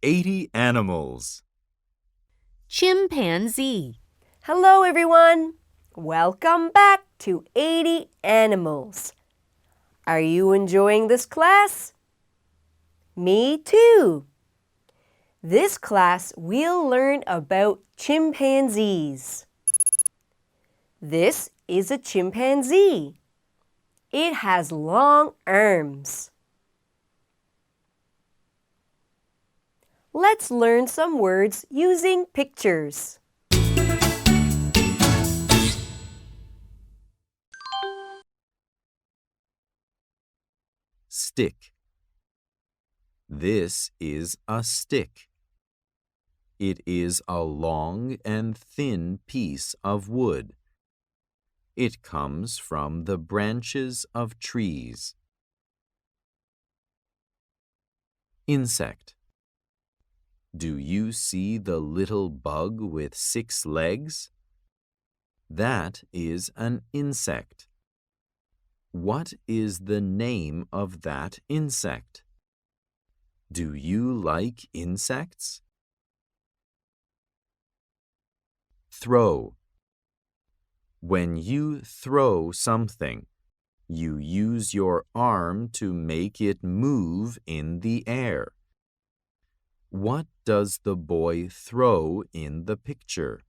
80 animals. Chimpanzee. Hello, everyone. Welcome back to 80 Animals. Are you enjoying this class? Me too. This class we'll learn about chimpanzees. This is a chimpanzee. It has long arms. Let's learn some words using pictures. Stick. This is a stick. It is a long and thin piece of wood. It comes from the branches of trees. Insect. Do you see the little bug with 6 legs? That is an insect. What is the name of that insect? Do you like insects? Throw. When you throw something, you use your arm to make it move in the air. What does the boy throw in the picture?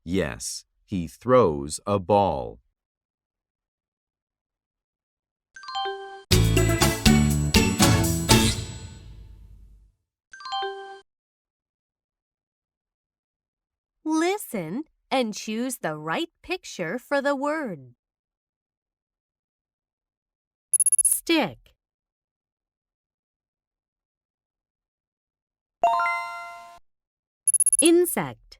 Yes, he throws a ball. Listen and choose the right picture for the word. Stick. Insect.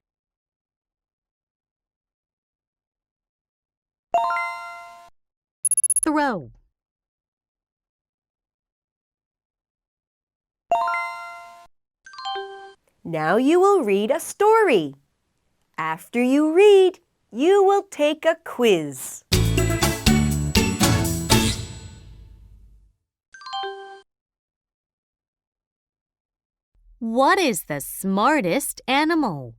Throw. Now you will read a story. After you read, you will take a quiz. What is the smartest animal?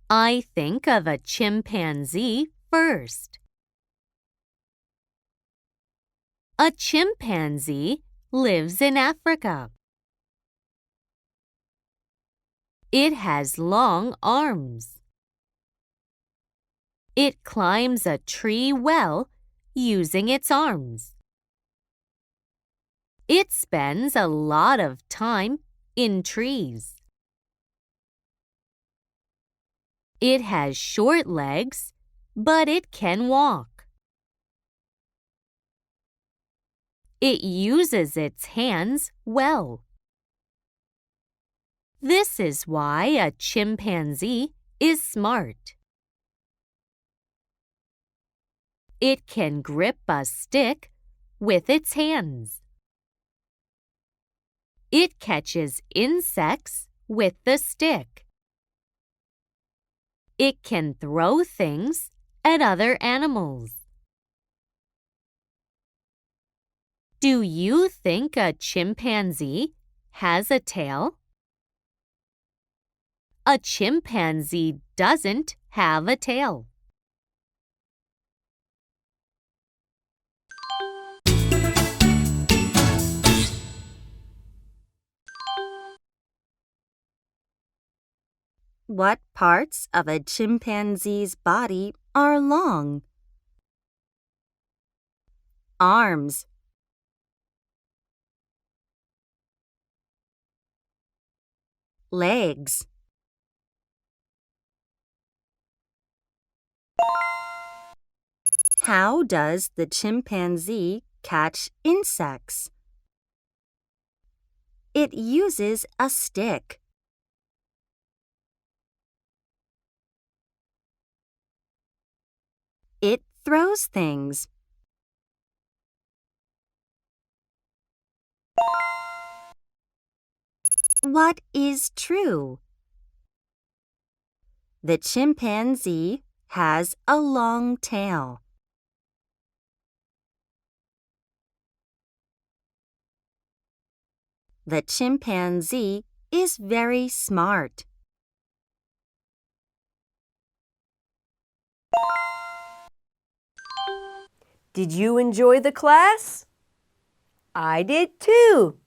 I think of a chimpanzee first. A chimpanzee lives in Africa. It has long arms. It climbs a tree well using its arms. It spends a lot of time in trees. It has short legs, but it can walk. It uses its hands well. This is why a chimpanzee is smart. It can grip a stick with its hands. It catches insects with the stick. It can throw things at other animals. Do you think a chimpanzee has a tail? A chimpanzee doesn't have a tail. What parts of a chimpanzee's body are long? Arms. Legs. How does the chimpanzee catch insects? It uses a stick. It throws things. What is true? The chimpanzee has a long tail. The chimpanzee is very smart. Did you enjoy the class? I did too.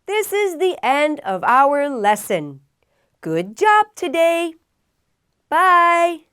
This is the end of our lesson. Good job today. Bye.